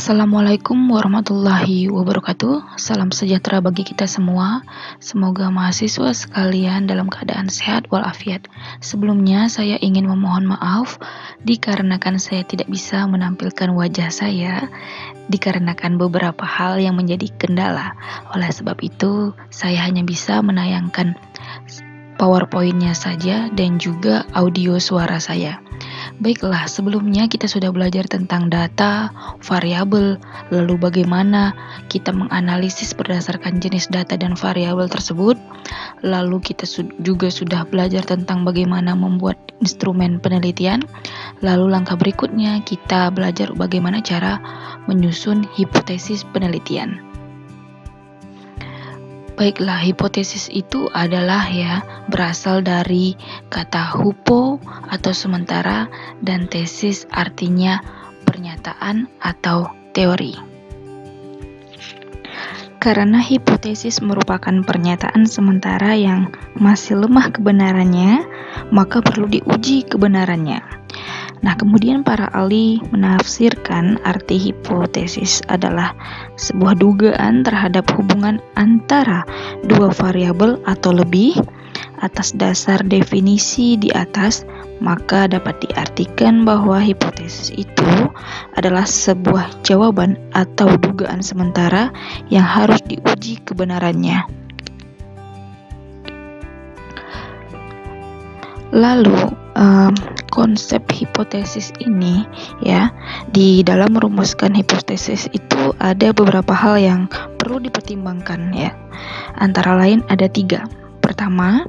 Assalamualaikum warahmatullahi wabarakatuh. Salam sejahtera bagi kita semua. Semoga mahasiswa sekalian dalam keadaan sehat walafiat. Sebelumnya saya ingin memohon maaf dikarenakan saya tidak bisa menampilkan wajah saya dikarenakan beberapa hal yang menjadi kendala. Oleh sebab itu, saya hanya bisa menayangkan PowerPoint-nya saja dan juga audio suara saya. Baiklah, sebelumnya kita sudah belajar tentang data, variabel, lalu bagaimana kita menganalisis berdasarkan jenis data dan variabel tersebut. Lalu kita juga sudah belajar tentang bagaimana membuat instrumen penelitian. Lalu langkah berikutnya kita belajar bagaimana cara menyusun hipotesis penelitian. Baiklah, hipotesis itu adalah berasal dari kata hupo atau sementara dan tesis artinya pernyataan atau teori. Karena hipotesis merupakan pernyataan sementara yang masih lemah kebenarannya, maka perlu diuji kebenarannya. Nah, kemudian para ahli menafsirkan arti hipotesis adalah sebuah dugaan terhadap hubungan antara dua variabel atau lebih. Atas dasar definisi di atas, maka dapat diartikan bahwa hipotesis itu adalah sebuah jawaban atau dugaan sementara yang harus diuji kebenarannya. Lalu konsep hipotesis ini di dalam merumuskan hipotesis itu ada beberapa hal yang perlu dipertimbangkan Antara lain ada 3. Pertama,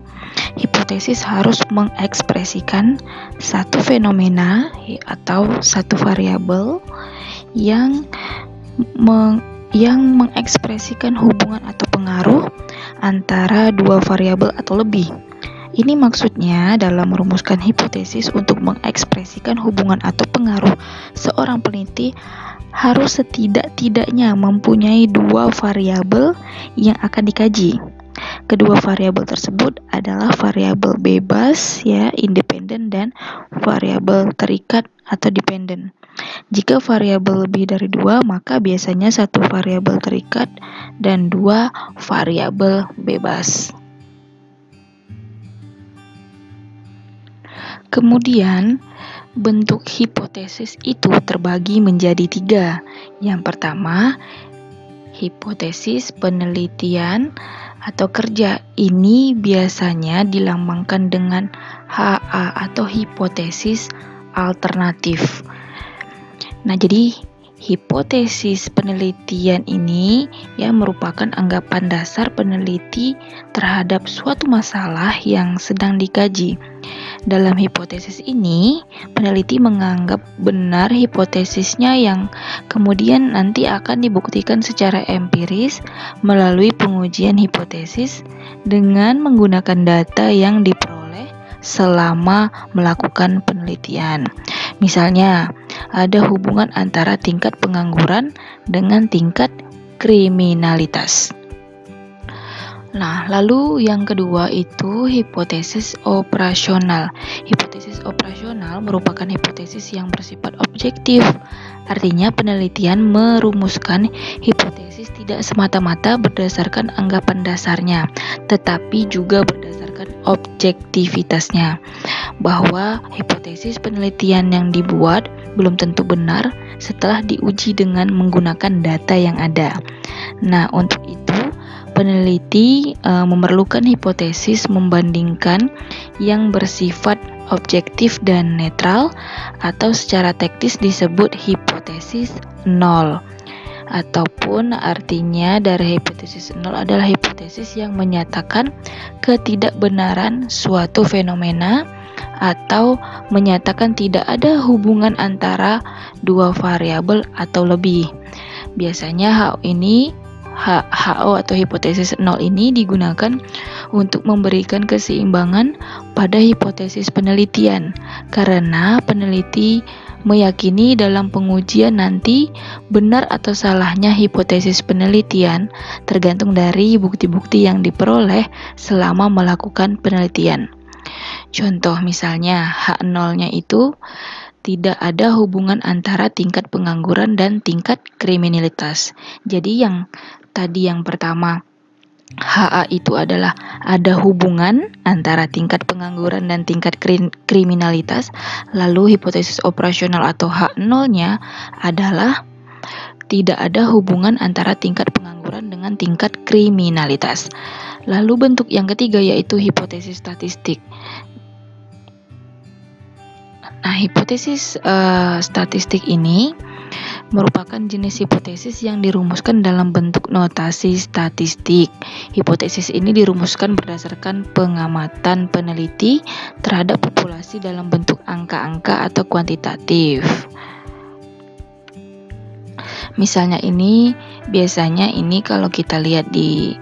hipotesis harus mengekspresikan satu fenomena atau satu variabel yang mengekspresikan hubungan atau pengaruh antara dua variabel atau lebih. Ini maksudnya dalam merumuskan hipotesis untuk mengekspresikan hubungan atau pengaruh, seorang peneliti harus setidak-tidaknya mempunyai dua variabel yang akan dikaji. Kedua variabel tersebut adalah variabel bebas independen, dan variabel terikat atau dependen. Jika variabel lebih dari 2, maka biasanya satu variabel terikat dan 2 variabel bebas. Kemudian, bentuk hipotesis itu terbagi menjadi 3. Yang pertama, hipotesis penelitian atau kerja. Ini biasanya dilambangkan dengan HA atau hipotesis alternatif. Nah, jadi hipotesis penelitian ini merupakan anggapan dasar peneliti terhadap suatu masalah yang sedang dikaji. Dalam hipotesis ini, peneliti menganggap benar hipotesisnya yang kemudian nanti akan dibuktikan secara empiris melalui pengujian hipotesis dengan menggunakan data yang diperoleh selama melakukan penelitian. Misalnya, ada hubungan antara tingkat pengangguran dengan tingkat kriminalitas. Nah, lalu yang kedua itu hipotesis operasional. Hipotesis operasional merupakan hipotesis yang bersifat objektif. Artinya penelitian merumuskan hipotesis tidak semata-mata berdasarkan anggapan dasarnya, tetapi juga berdasarkan objektivitasnya. Bahwa hipotesis penelitian yang dibuat belum tentu benar setelah diuji dengan menggunakan data yang ada. Nah, untuk itu peneliti memerlukan hipotesis membandingkan yang bersifat objektif dan netral, atau secara teknis disebut hipotesis nol. Ataupun artinya dari hipotesis nol adalah hipotesis yang menyatakan ketidakbenaran suatu fenomena atau menyatakan tidak ada hubungan antara dua variabel atau lebih. Biasanya HO atau hipotesis nol ini digunakan untuk memberikan keseimbangan pada hipotesis penelitian, karena peneliti meyakini dalam pengujian nanti benar atau salahnya hipotesis penelitian tergantung dari bukti-bukti yang diperoleh selama melakukan penelitian. Contoh misalnya H0-nya itu tidak ada hubungan antara tingkat pengangguran dan tingkat kriminalitas. Jadi yang tadi yang pertama, HA itu adalah ada hubungan antara tingkat pengangguran dan tingkat kriminalitas. Lalu hipotesis operasional atau H0-nya adalah tidak ada hubungan antara tingkat pengangguran dengan tingkat kriminalitas. Lalu bentuk yang ketiga yaitu hipotesis statistik. Nah, hipotesis statistik ini merupakan jenis hipotesis yang dirumuskan dalam bentuk notasi statistik. Hipotesis ini dirumuskan berdasarkan pengamatan peneliti terhadap populasi dalam bentuk angka-angka atau kuantitatif. Misalnya biasanya kalau kita lihat di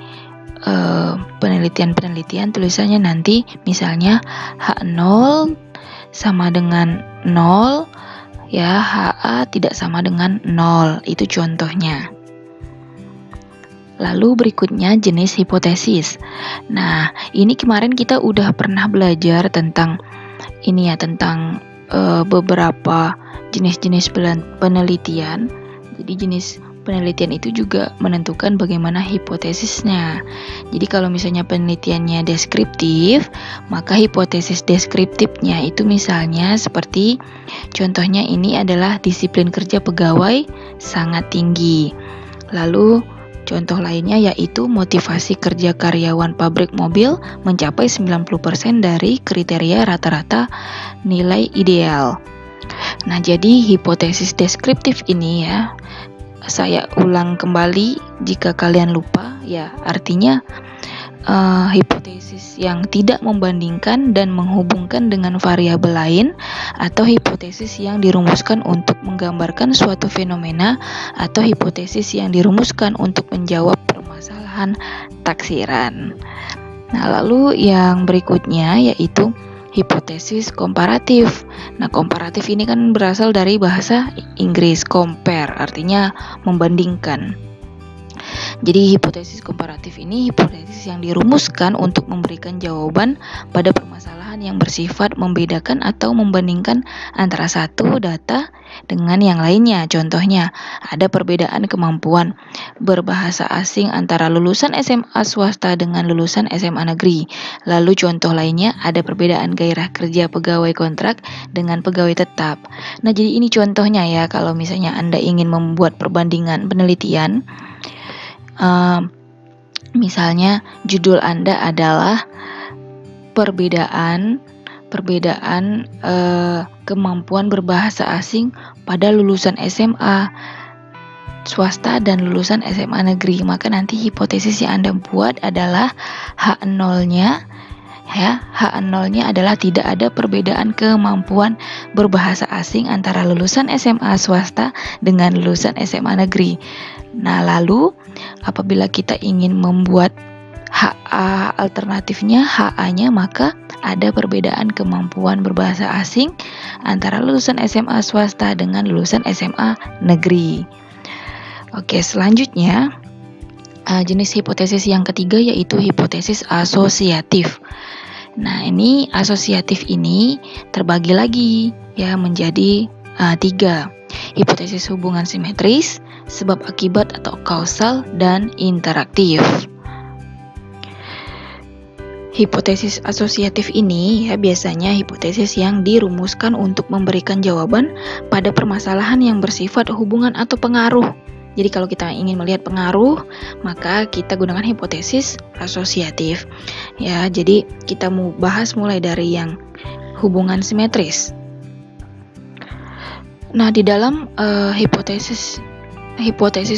penelitian-penelitian tulisannya nanti misalnya H0 sama dengan 0, ya, HA tidak sama dengan 0, itu contohnya. Lalu berikutnya jenis hipotesis. Nah, ini kemarin kita udah pernah belajar tentang beberapa jenis-jenis penelitian. Jadi jenis penelitian itu juga menentukan bagaimana hipotesisnya. Jadi kalau misalnya penelitiannya deskriptif, maka hipotesis deskriptifnya itu misalnya seperti contohnya ini adalah disiplin kerja pegawai sangat tinggi. Lalu contoh lainnya yaitu motivasi kerja karyawan pabrik mobil mencapai 90% dari kriteria rata-rata nilai ideal. Nah, jadi hipotesis deskriptif ini ya, saya ulang kembali jika kalian lupa, ya artinya hipotesis yang tidak membandingkan dan menghubungkan dengan variabel lain, atau hipotesis yang dirumuskan untuk menggambarkan suatu fenomena, atau hipotesis yang dirumuskan untuk menjawab permasalahan taksiran. Nah, lalu yang berikutnya yaitu hipotesis komparatif. Nah, komparatif ini kan berasal dari bahasa Inggris, compare, artinya membandingkan. Jadi hipotesis komparatif ini hipotesis yang dirumuskan untuk memberikan jawaban pada permasalahan yang bersifat membedakan atau membandingkan antara satu data dengan yang lainnya. Contohnya, ada perbedaan kemampuan berbahasa asing antara lulusan SMA swasta dengan lulusan SMA negeri. Lalu contoh lainnya, ada perbedaan gairah kerja pegawai kontrak dengan pegawai tetap. Nah, jadi ini contohnya ya, kalau misalnya Anda ingin membuat perbandingan penelitian, misalnya judul Anda adalah perbedaan kemampuan berbahasa asing pada lulusan SMA swasta dan lulusan SMA negeri, maka nanti hipotesis yang Anda buat adalah H0-nya adalah tidak ada perbedaan kemampuan berbahasa asing antara lulusan SMA swasta dengan lulusan SMA negeri. Nah, lalu apabila kita ingin membuat HA alternatifnya, HA-nya, maka ada perbedaan kemampuan berbahasa asing antara lulusan SMA swasta dengan lulusan SMA negeri. Oke, selanjutnya jenis hipotesis yang ketiga yaitu hipotesis asosiatif. Nah, ini asosiatif ini terbagi lagi ya menjadi 3. Hipotesis hubungan simetris, sebab akibat atau kausal, dan interaktif. Hipotesis asosiatif ini ya biasanya hipotesis yang dirumuskan untuk memberikan jawaban pada permasalahan yang bersifat hubungan atau pengaruh. Jadi kalau kita ingin melihat pengaruh, maka kita gunakan hipotesis asosiatif. Ya, jadi kita mau bahas mulai dari yang hubungan simetris. Nah, di dalam hipotesis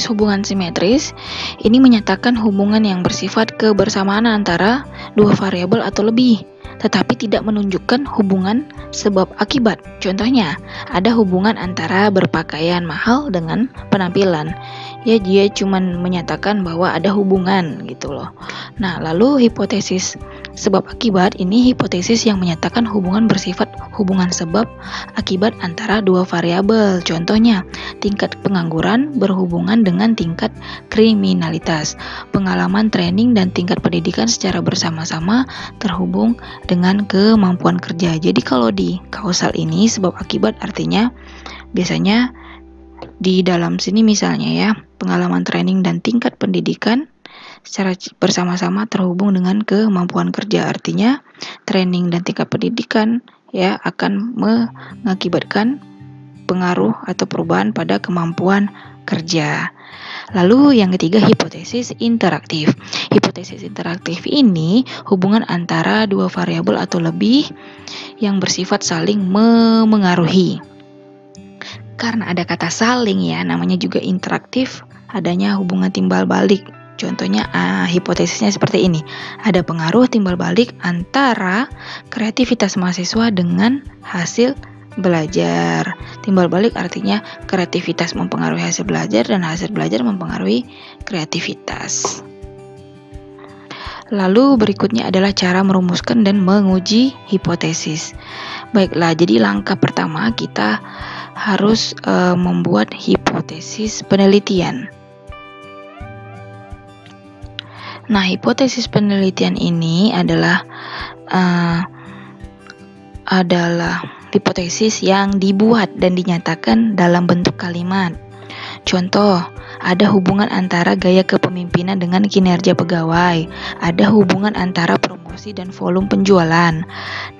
hubungan simetris ini menyatakan hubungan yang bersifat kebersamaan antara dua variabel atau lebih, tetapi tidak menunjukkan hubungan sebab akibat. Contohnya, ada hubungan antara berpakaian mahal dengan penampilan. Ya, dia cuma menyatakan bahwa ada hubungan gitu loh. Nah, lalu hipotesis Sebab akibat ini hipotesis yang menyatakan hubungan bersifat hubungan sebab akibat antara dua variabel. Contohnya, tingkat pengangguran berhubungan dengan tingkat kriminalitas. Pengalaman training dan tingkat pendidikan secara bersama-sama terhubung dengan kemampuan kerja. Jadi kalau di kausal ini sebab akibat artinya biasanya di dalam sini misalnya ya, pengalaman training dan tingkat pendidikan secara bersama-sama terhubung dengan kemampuan kerja. Artinya training dan tingkat pendidikan ya akan mengakibatkan pengaruh atau perubahan pada kemampuan kerja. Lalu yang ketiga, hipotesis interaktif. Hipotesis interaktif ini hubungan antara dua variabel atau lebih yang bersifat saling memengaruhi. Karena ada kata saling ya, namanya juga interaktif, adanya hubungan timbal balik. Contohnya hipotesisnya seperti ini. Ada pengaruh timbal balik antara kreativitas mahasiswa dengan hasil belajar. Timbal balik artinya kreativitas mempengaruhi hasil belajar dan hasil belajar mempengaruhi kreativitas. Lalu berikutnya adalah cara merumuskan dan menguji hipotesis. Baiklah, jadi langkah pertama kita harus membuat hipotesis penelitian. Nah, hipotesis penelitian ini adalah hipotesis yang dibuat dan dinyatakan dalam bentuk kalimat. Contoh, ada hubungan antara gaya kepemimpinan dengan kinerja pegawai. Ada hubungan antara promosi dan volume penjualan.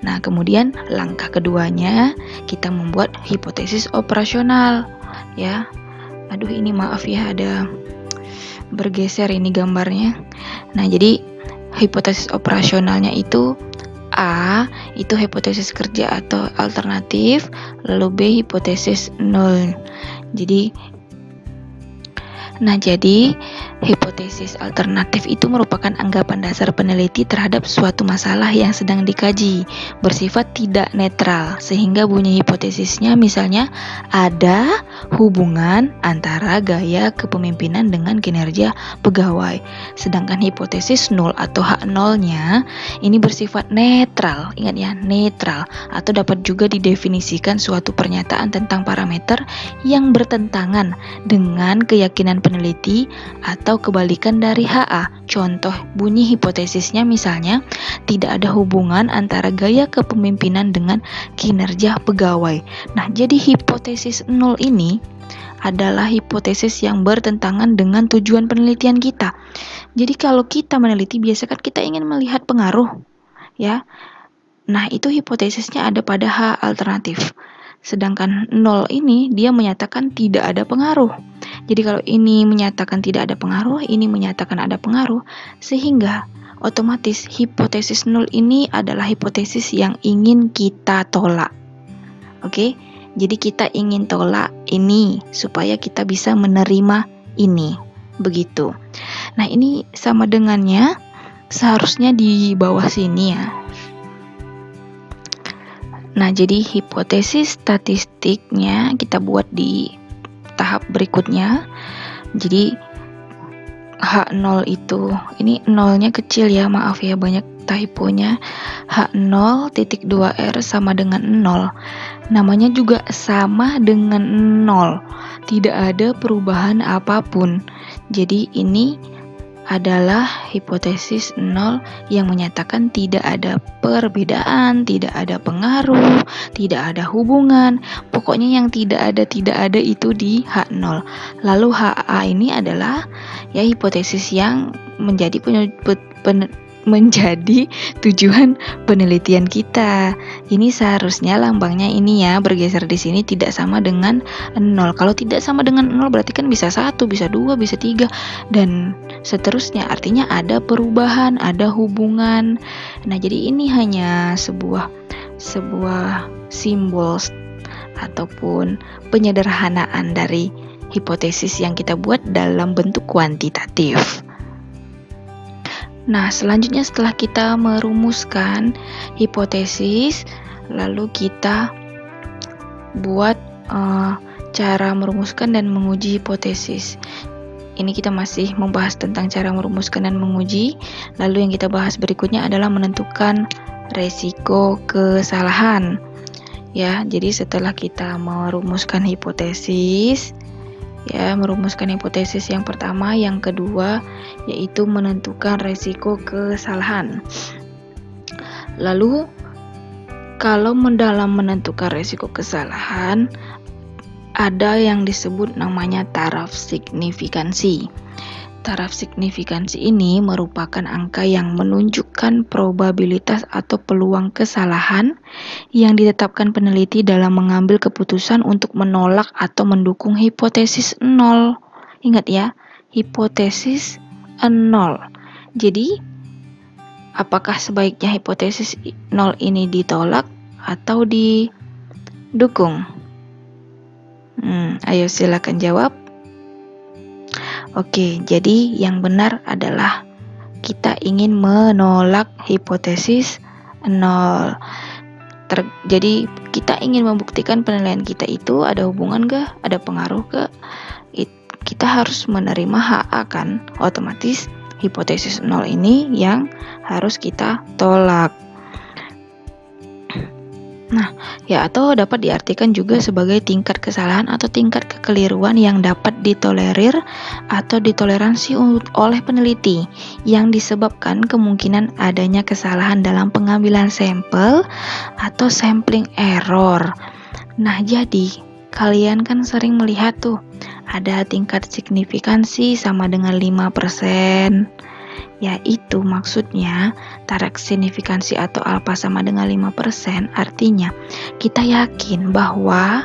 Nah, kemudian langkah keduanya kita membuat hipotesis operasional. Ya, aduh ini maaf ya ada bergeser ini gambarnya. Nah, jadi hipotesis operasionalnya itu A, itu hipotesis kerja atau alternatif, lalu B, hipotesis nol. Jadi hipotesis alternatif itu merupakan anggapan dasar peneliti terhadap suatu masalah yang sedang dikaji, bersifat tidak netral, sehingga bunyi hipotesisnya misalnya ada hubungan antara gaya kepemimpinan dengan kinerja pegawai. Sedangkan hipotesis nol atau H0-nya ini bersifat netral, ingat ya, netral, atau dapat juga didefinisikan suatu pernyataan tentang parameter yang bertentangan dengan keyakinan peneliti atau kebalikan dari HA. Contoh bunyi hipotesisnya misalnya tidak ada hubungan antara gaya kepemimpinan dengan kinerja pegawai. Nah, jadi hipotesis nol ini adalah hipotesis yang bertentangan dengan tujuan penelitian kita. Jadi kalau kita meneliti biasa kan kita ingin melihat pengaruh, ya. Nah, itu hipotesisnya ada pada H alternatif. Sedangkan nol ini dia menyatakan tidak ada pengaruh. Jadi kalau ini menyatakan tidak ada pengaruh, ini menyatakan ada pengaruh, sehingga otomatis hipotesis nol ini adalah hipotesis yang ingin kita tolak. Oke? Jadi kita ingin tolak ini supaya kita bisa menerima ini. Begitu. Nah, ini sama dengannya seharusnya di bawah sini ya. Nah, jadi hipotesis statistiknya kita buat di tahap berikutnya. Jadi H0 itu, ini nolnya kecil ya, maaf ya banyak typonya. H0.2R sama dengan 0. Namanya juga sama dengan 0. Tidak ada perubahan apapun. Jadi ini adalah hipotesis nol yang menyatakan tidak ada perbedaan, tidak ada pengaruh, tidak ada hubungan. Pokoknya yang tidak ada itu di H0. Lalu HA ini adalah ya hipotesis yang menjadi tujuan penelitian kita. Ini seharusnya lambangnya ini ya bergeser di sini tidak sama dengan 0. Kalau tidak sama dengan 0 berarti kan bisa 1, bisa 2, bisa 3 dan seterusnya. Artinya ada perubahan, ada hubungan. Nah, jadi ini hanya sebuah simbol ataupun penyederhanaan dari hipotesis yang kita buat dalam bentuk kuantitatif. Nah, selanjutnya setelah kita merumuskan hipotesis, lalu kita buat cara merumuskan dan menguji hipotesis. ini kita masih membahas tentang cara merumuskan dan menguji. Lalu yang kita bahas berikutnya adalah menentukan resiko kesalahan. Ya, jadi setelah kita merumuskan hipotesis, yang pertama, yang kedua yaitu menentukan resiko kesalahan. Lalu kalau dalam menentukan resiko kesalahan ada yang disebut namanya taraf signifikansi. Taraf signifikansi ini merupakan angka yang menunjukkan probabilitas atau peluang kesalahan yang ditetapkan peneliti dalam mengambil keputusan untuk menolak atau mendukung hipotesis 0. Ingat ya, hipotesis 0. Jadi, apakah sebaiknya hipotesis 0 ini ditolak atau didukung? Ayo silakan jawab. Oke, jadi yang benar adalah kita ingin menolak hipotesis 0. Jadi kita ingin membuktikan penilaian kita itu ada hubungan gak? Ada pengaruh gak? Kita harus menerima HA kan? Otomatis hipotesis 0 ini yang harus kita tolak. Nah, ya, atau dapat diartikan juga sebagai tingkat kesalahan atau tingkat kekeliruan yang dapat ditolerir atau ditoleransi oleh peneliti yang disebabkan kemungkinan adanya kesalahan dalam pengambilan sampel atau sampling error. Nah, jadi kalian kan sering melihat tuh ada tingkat signifikansi sama dengan 5%. Ya, itu maksudnya taraf signifikansi atau alfa sama dengan 5%, artinya kita yakin bahwa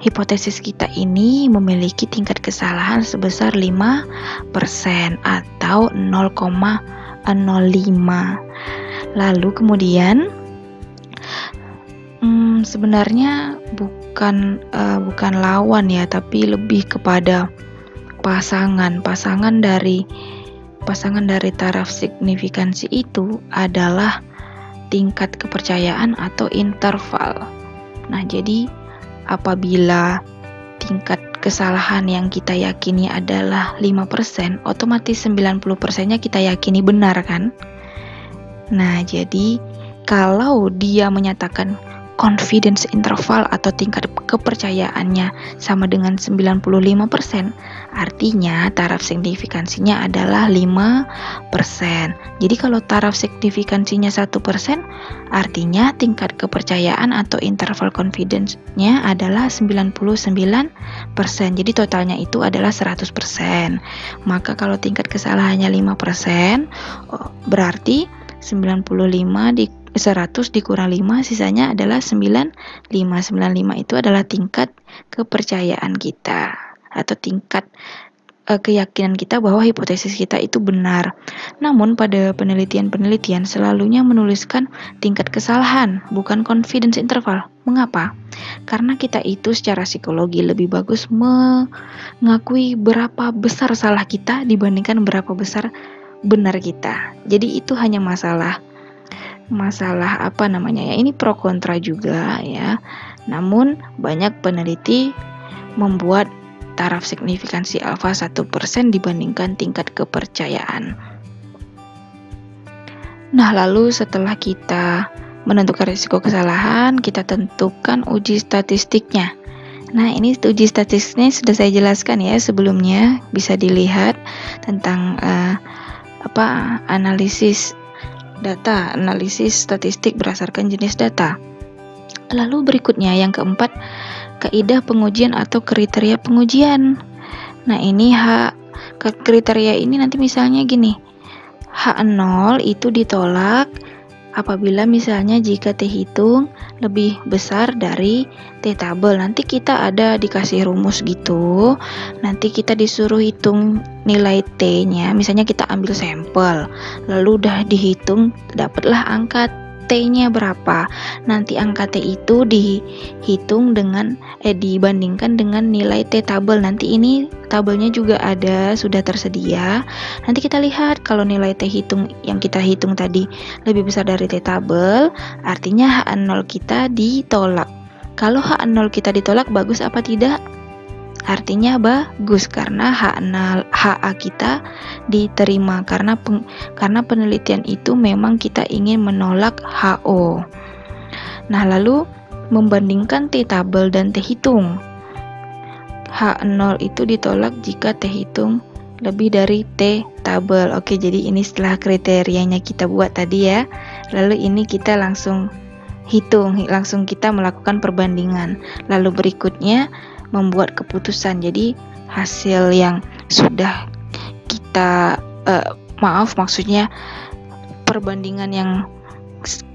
hipotesis kita ini memiliki tingkat kesalahan sebesar 5% atau 0,05. Lalu kemudian sebenarnya bukan lawan ya, tapi lebih kepada pasangan dari taraf signifikansi itu adalah tingkat kepercayaan atau interval. Nah, jadi apabila tingkat kesalahan yang kita yakini adalah 5%, otomatis 90%-nya kita yakini benar kan? Nah, jadi kalau dia menyatakan confidence interval atau tingkat kepercayaannya sama dengan 95%, artinya taraf signifikansinya adalah 5%. Jadi kalau taraf signifikansinya 1%, artinya tingkat kepercayaan atau interval confidence-nya adalah 99%. Jadi totalnya itu adalah 100%. Maka kalau tingkat kesalahannya 5%, berarti 100 dikurang 5, sisanya adalah 95. 95 itu adalah tingkat kepercayaan kita atau tingkat keyakinan kita bahwa hipotesis kita itu benar. Namun pada penelitian selalunya menuliskan tingkat kesalahan, bukan confidence interval. Mengapa? Karena kita itu secara psikologi lebih bagus mengakui berapa besar salah kita dibandingkan berapa besar benar kita. Jadi itu hanya masalah ini pro kontra juga ya. Namun banyak peneliti membuat taraf signifikansi alfa 1% dibandingkan tingkat kepercayaan. Nah, lalu setelah kita menentukan risiko kesalahan, kita tentukan uji statistiknya. Nah, ini uji statistiknya sudah saya jelaskan ya sebelumnya, bisa dilihat tentang analisis data, analisis statistik berdasarkan jenis data. Lalu berikutnya yang keempat, kaidah pengujian atau kriteria pengujian. Nah, ini kriteria ini nanti misalnya gini, H0 itu ditolak apabila misalnya jika T hitung lebih besar dari T tabel. Nanti kita ada dikasih rumus gitu, nanti kita disuruh hitung nilai T-nya, misalnya kita ambil sampel, lalu udah dihitung, dapatlah angka T-nya berapa. Nanti angka T itu dihitung dibandingkan dengan nilai T tabel. Nanti ini tabelnya juga ada, sudah tersedia. Nanti kita lihat kalau nilai T yang kita hitung tadi lebih besar dari T tabel, artinya H0 kita ditolak. Kalau H0 kita ditolak, bagus apa tidak? Artinya bagus karena HA kita diterima karena penelitian itu memang kita ingin menolak HO. Nah, lalu membandingkan T tabel dan T hitung. H0 itu ditolak jika T hitung lebih dari T tabel. Oke, jadi ini setelah kriterianya kita buat tadi ya. Lalu ini kita langsung hitung, langsung kita melakukan perbandingan. Lalu berikutnya membuat keputusan. Jadi hasil yang sudah kita maksudnya perbandingan yang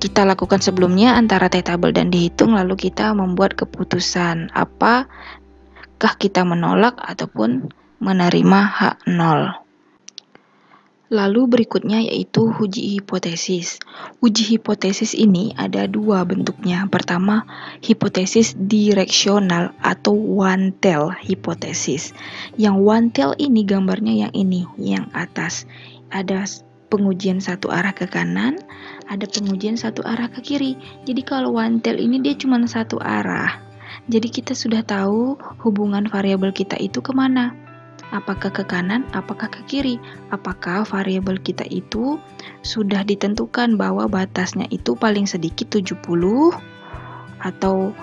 kita lakukan sebelumnya antara T tabel dan dihitung, lalu kita membuat keputusan apakah kita menolak ataupun menerima H0. Lalu berikutnya yaitu uji hipotesis. Uji hipotesis ini ada dua bentuknya. Pertama, hipotesis direksional atau one tail hipotesis. Yang one tail ini gambarnya yang ini, yang atas. Ada pengujian satu arah ke kanan, ada pengujian satu arah ke kiri. Jadi kalau one tail ini dia cuma satu arah. Jadi kita sudah tahu hubungan variabel kita itu kemana. Apakah ke kanan, apakah ke kiri? Apakah variabel kita itu sudah ditentukan bahwa batasnya itu paling sedikit 70 atau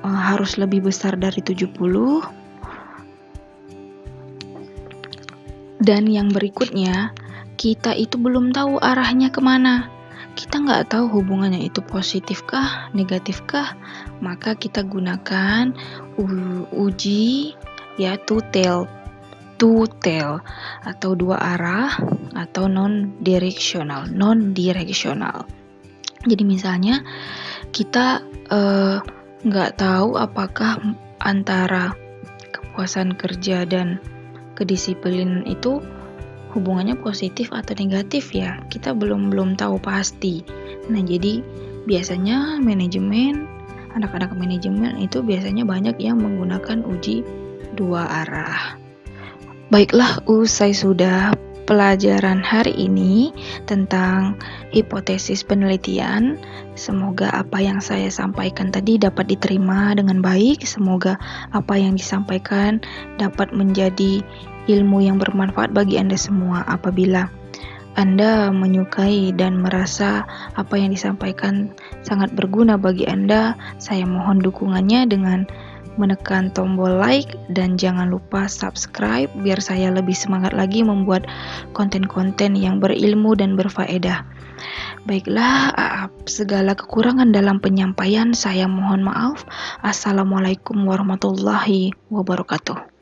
harus lebih besar dari 70? Dan yang berikutnya, kita itu belum tahu arahnya kemana. Kita nggak tahu hubungannya itu positifkah, negatifkah, maka kita gunakan uji ya two tail atau dua arah atau non-directional. Jadi misalnya kita nggak tahu apakah antara kepuasan kerja dan kedisiplinan itu hubungannya positif atau negatif ya. Kita belum tahu pasti. Nah, jadi biasanya anak-anak manajemen itu biasanya banyak yang menggunakan uji dua arah. Baiklah, usai sudah pelajaran hari ini tentang hipotesis penelitian. Semoga apa yang saya sampaikan tadi dapat diterima dengan baik. Semoga apa yang disampaikan dapat menjadi ilmu yang bermanfaat bagi Anda semua. Apabila Anda menyukai dan merasa apa yang disampaikan sangat berguna bagi Anda, saya mohon dukungannya dengan menekan tombol like dan jangan lupa subscribe biar saya lebih semangat lagi membuat konten-konten yang berilmu dan berfaedah. Baiklah, segala kekurangan dalam penyampaian saya mohon maaf. Assalamualaikum warahmatullahi wabarakatuh.